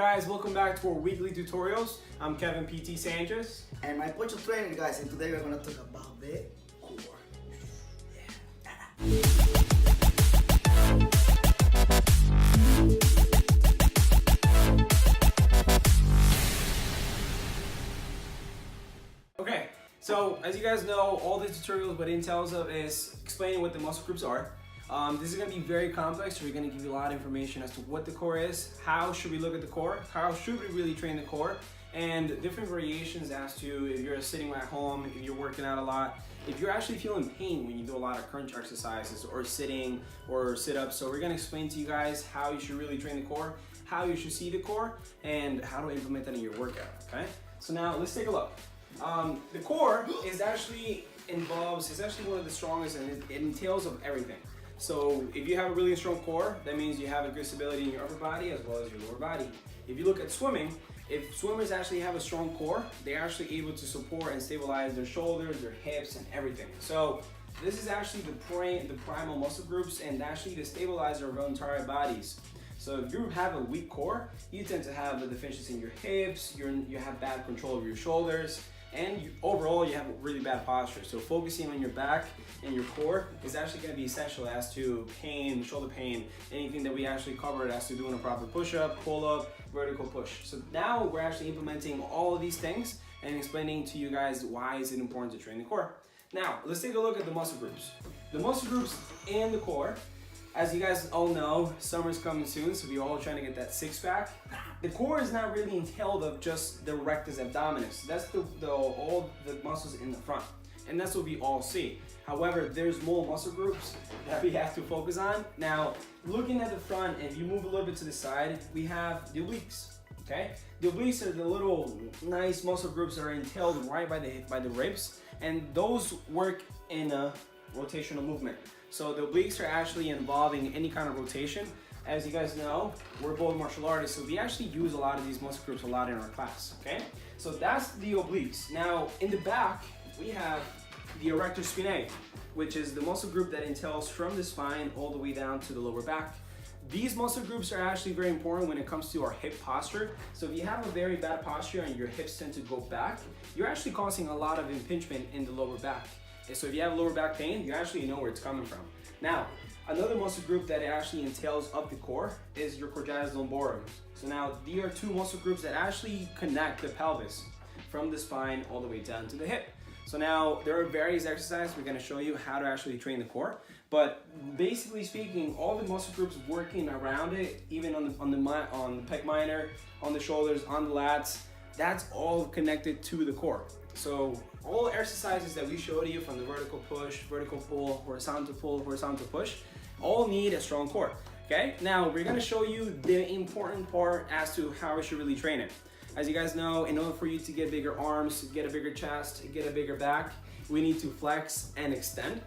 guys, welcome back to our weekly tutorials. I'm Kevin PT Sanchez. And my personal trainer, guys, and today we're going to talk about the core. Okay, so as you guys know, all the tutorials, what it entails of is explaining what the muscle groups are. This is going to be very complex, so we're going to give you a lot of information as to what the core is, how should we look at the core, how should we really train the core, and different variations as to if you're sitting at home, if you're working out a lot, if you're actually feeling pain when you do a lot of crunch exercises or sitting or sit-ups. So we're going to explain to you guys how you should really train the core, how you should see the core, and how to implement that in your workout, okay? So now let's take a look. The core is actually one of the strongest, and it entails of everything. So if you have a really strong core, that means you have a good stability in your upper body as well as your lower body. If you look at swimming, if swimmers actually have a strong core, they're actually able to support and stabilize their shoulders, their hips, and everything. So this is actually the primal muscle groups and actually the stabilizer of our entire bodies. So if you have a weak core, you tend to have a deficiency in your hips, you have bad control of your shoulders, and overall you have really bad posture. So focusing on your back and your core is actually going to be essential as to pain, shoulder pain, anything that we actually covered as to doing a proper push-up, pull-up, vertical push. So now we're actually implementing all of these things and explaining to you guys why is it important to train the core. Now let's take a look at the muscle groups. The muscle groups and the core. As you guys all know, summer's coming soon, so we're all trying to get that six-pack. The core is not really entailed of just the rectus abdominis. That's all the muscles in the front, and that's what we all see. However, there's more muscle groups that we have to focus on. Now, looking at the front, if you move a little bit to the side, we have the obliques. Okay, the obliques are the little nice muscle groups that are entailed right by the ribs, and those work in a rotational movement. So the obliques are actually involving any kind of rotation. As you guys know, we're both martial artists, so we actually use a lot of these muscle groups a lot in our class, okay? So that's the obliques. Now, in the back, we have the erector spinae, which is the muscle group that entails from the spine all the way down to the lower back. These muscle groups are actually very important when it comes to our hip posture. So if you have a very bad posture and your hips tend to go back, you're actually causing a lot of impingement in the lower back. So if you have lower back pain, you actually know where it's coming from. Now, another muscle group that actually entails up the core is your crustaceus lumborum. So now, these are two muscle groups that actually connect the pelvis from the spine all the way down to the hip. So now, there are various exercises we're going to show you how to actually train the core. But basically speaking, all the muscle groups working around it, even on the pec minor, on the shoulders, on the lats, that's all connected to the core. So all exercises that we showed you, from the vertical push, vertical pull, horizontal push, all need a strong core. Okay, now we're going to show you the important part as to how we should really train it. As you guys know, in order for you to get bigger arms, get a bigger chest, get a bigger back, we need to flex and extend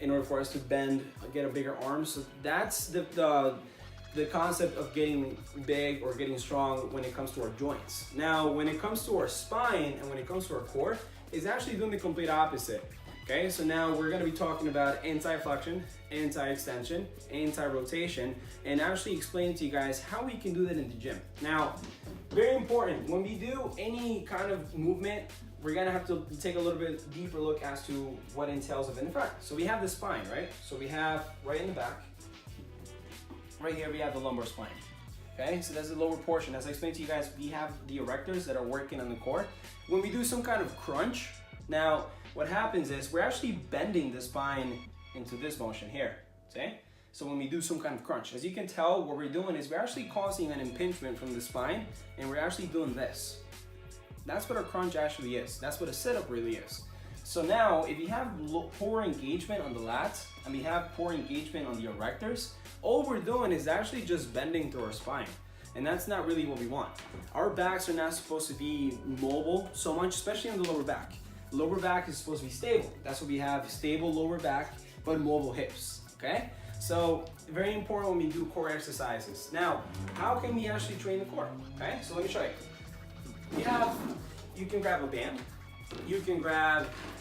in order for us to bend, get a bigger arm. So that's the concept of getting big or getting strong when it comes to our joints. Now, when it comes to our spine and when it comes to our core, it's actually doing the complete opposite. Okay, so now we're gonna be talking about anti-flexion, anti-extension, anti-rotation, and actually explaining to you guys how we can do that in the gym. Now, very important, when we do any kind of movement, we're gonna have to take a little bit deeper look as to what entails of in the front. So we have the spine, right? So we have right in the back, right here we have the lumbar spine. Okay, so that's the lower portion. As I explained to you guys, we have the erectors that are working on the core. When we do some kind of crunch, now what happens is we're actually bending the spine into this motion here, okay? So when we do some kind of crunch, as you can tell, what we're doing is we're actually causing an impingement from the spine, and we're actually doing this. That's what a crunch actually is. That's what a sit-up really is. So now, if you have poor engagement on the lats, and we have poor engagement on the erectors, all we're doing is actually just bending through our spine. And that's not really what we want. Our backs are not supposed to be mobile so much, especially on the lower back. Lower back is supposed to be stable. That's what we have, stable lower back, but mobile hips, okay? So, very important when we do core exercises. Now, how can we actually train the core, okay? So let me show you. You can grab a band.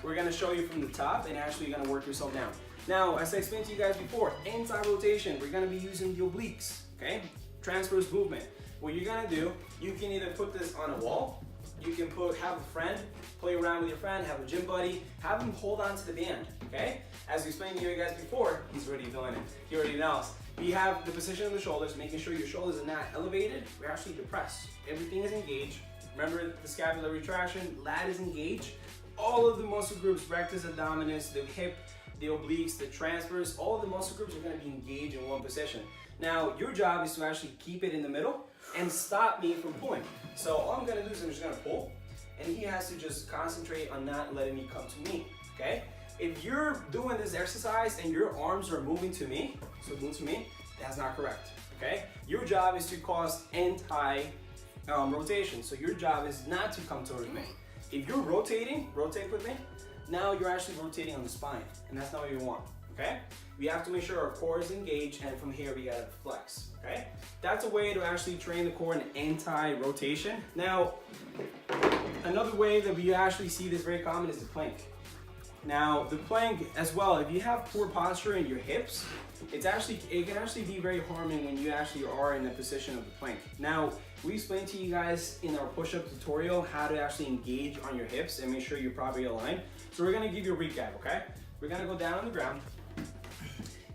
We're gonna show you from the top, and actually you're gonna work yourself down. Now, as I explained to you guys before, anti-rotation, we're gonna be using the obliques, okay? Transverse movement. what you're gonna do, you can either put this on a wall, you can have a friend, play around with your friend, have a gym buddy, have him hold on to the band, okay? As we explained to you guys before, he's already doing it, he already knows. We have the position of the shoulders, making sure your shoulders are not elevated, we're actually depressed. Everything is engaged. Remember the scapular retraction, lat is engaged. All of the muscle groups, rectus abdominis, the hip, the obliques, the transverse, all of the muscle groups are gonna be engaged in one position. Now, your job is to actually keep it in the middle and stop me from pulling. So all I'm gonna do is I'm just gonna pull, and he has to just concentrate on not letting me come to me, okay? If you're doing this exercise and your arms are moving to me, so move to me, that's not correct, okay? Your job is to cause anti-rotation. So your job is not to come towards me. If you're rotating, rotate with me, now you're actually rotating on the spine, and that's not what you want, okay? We have to make sure our core is engaged, and from here we gotta flex, okay? That's a way to actually train the core in anti-rotation. Now, another way that we actually see this very common is the plank. Now, the plank as well, if you have poor posture in your hips, it can actually be very harming when you actually are in the position of the plank. Now, we explained to you guys in our push-up tutorial how to actually engage on your hips and make sure you're properly aligned. So we're gonna give you a recap, okay? We're gonna go down on the ground.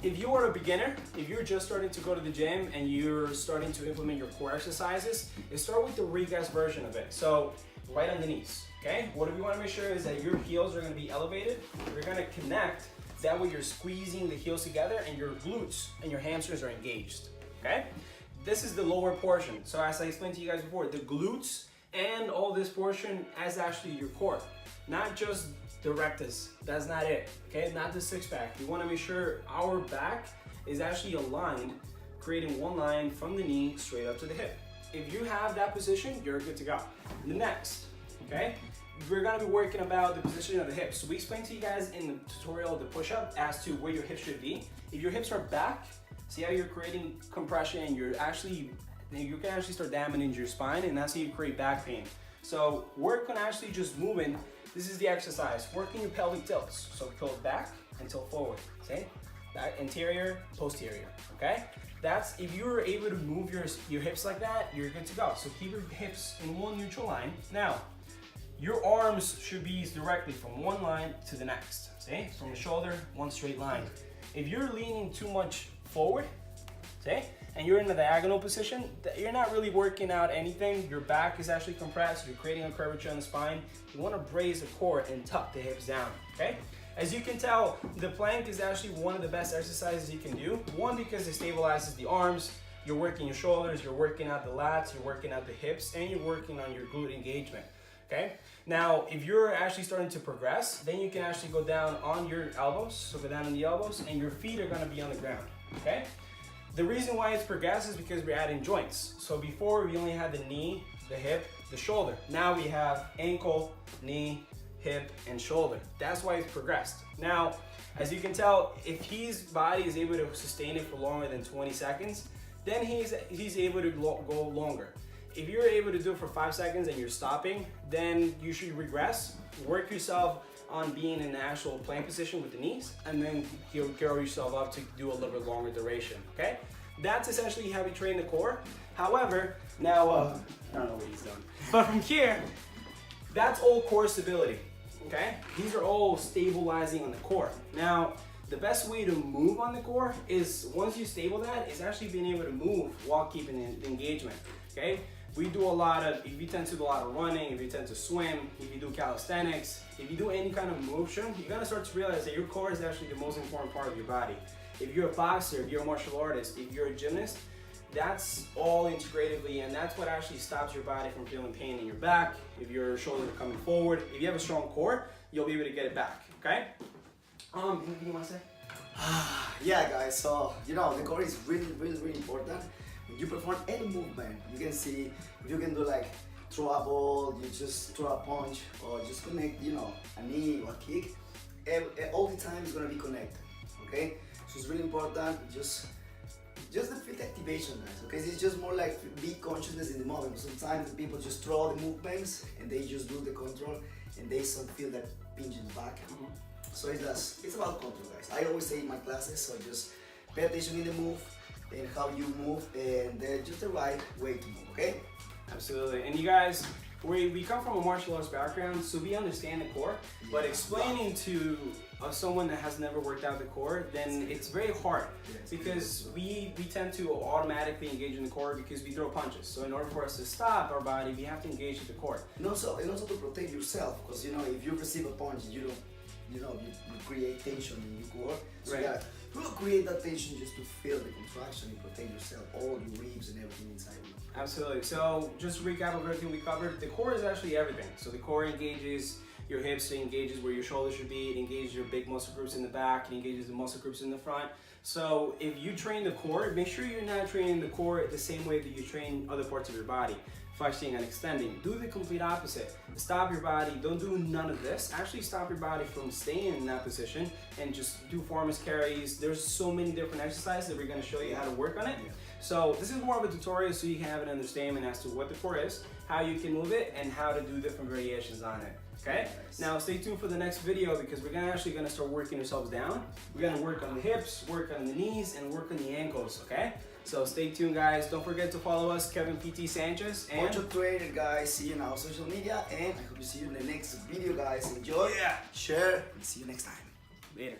If you are a beginner, if you're just starting to go to the gym and you're starting to implement your core exercises, start with the regress version of it. So right on the knees, okay? What we wanna make sure is that your heels are gonna be elevated. We're gonna connect, that way you're squeezing the heels together and your glutes and your hamstrings are engaged, okay? This is the lower portion. So as I explained to you guys before, the glutes and all this portion is actually your core, not just the rectus. That's not it, okay? Not the six pack. We wanna make sure our back is actually aligned, creating one line from the knee straight up to the hip. If you have that position, you're good to go. The next, okay? We're gonna be working about the position of the hips. So we explained to you guys in the tutorial, the push-up, as to where your hips should be. If your hips are back, see how you're creating compression, you can actually start damaging your spine, and that's how you create back pain. So work on actually just moving. This is the exercise, working your pelvic tilts. So tilt back and tilt forward, see? Back, anterior, posterior, okay? That's, if you're able to move your hips like that, you're good to go. So keep your hips in one neutral line. Now, your arms should be directly from one line to the next, see? From the shoulder, one straight line. If you're leaning too much forward, see? And you're in the diagonal position, you're not really working out anything. Your back is actually compressed, you're creating a curvature on the spine. You wanna brace the core and tuck the hips down, okay? As you can tell, the plank is actually one of the best exercises you can do. One, because it stabilizes the arms, you're working your shoulders, you're working out the lats, you're working out the hips, and you're working on your glute engagement, okay? Now, if you're actually starting to progress, then you can actually go down on your elbows, so go down on the elbows, and your feet are gonna be on the ground, okay? The reason why it's progressed is because we're adding joints. So before we only had the knee, the hip, the shoulder. Now we have ankle, knee, hip, and shoulder. That's why it's progressed. Now, as you can tell, if his body is able to sustain it for longer than 20 seconds, then he's able to go longer. If you're able to do it for 5 seconds and you're stopping, then you should regress. Work yourself on being in the actual plank position with the knees, and then you'll grow yourself up to do a little bit longer duration, okay? That's essentially how we train the core. However, now, I don't know what he's doing. But from here, that's all core stability, okay? These are all stabilizing on the core. Now, the best way to move on the core is, once you stable that, is actually being able to move while keeping the engagement, okay? We do a lot of, if you tend to do a lot of running, if you tend to swim, if you do calisthenics, if you do any kind of motion, you're gonna start to realize that your core is actually the most important part of your body. If you're a boxer, if you're a martial artist, if you're a gymnast, that's all integratively, and that's what actually stops your body from feeling pain in your back. If your shoulders are coming forward, if you have a strong core, you'll be able to get it back, okay? Anything you wanna say? Yeah, guys, so, the core is really important. When you perform any movement, you can see, if you can do like throw a ball, you just throw a punch, or just connect, a knee or a kick, all the time it's gonna be connected, okay? So it's really important, just the feet activation, guys, okay? It's just more like be consciousness in the moment. Sometimes people just throw the movements and they just do the control and they don't feel that pinch in the back. So it's about control, guys. I always say in my classes, so just pay attention in the move, and how you move, and just the right way to move, okay? Absolutely. And you guys, we come from a martial arts background, so we understand the core, but explaining to someone that has never worked out the core, then it's very hard because we tend to automatically engage in the core because we throw punches. So in order for us to stop our body, we have to engage with the core. And also to protect yourself, because you know, if you receive a punch, you don't, you create tension in your core. So Right. you create that tension just to feel the contraction and protect yourself, all your ribs and everything inside you. Absolutely. So just to recap of everything we covered, the core is actually everything. So the core engages your hips, it engages where your shoulders should be, it engages your big muscle groups in the back, it engages the muscle groups in the front. So if you train the core, make sure you're not training the core the same way that you train other parts of your body, flexing and extending. Do the complete opposite. Stop your body, don't do none of this. Actually stop your body from staying in that position and just do foremost carries. There's so many different exercises that we're gonna show you how to work on it. So this is more of a tutorial so you can have an understanding as to what the core is, how you can move it, and how to do different variations on it. Okay? Nice. Now stay tuned for the next video because we're actually gonna start working ourselves down. We're gonna work on the hips, work on the knees, and work on the ankles, okay? So stay tuned, guys. Don't forget to follow us, Kevin PT Sanchez, and Ocho Trainer, guys. See you on our social media, and I hope to see you in the next video, guys. Enjoy, Yeah. share, and see you next time. later.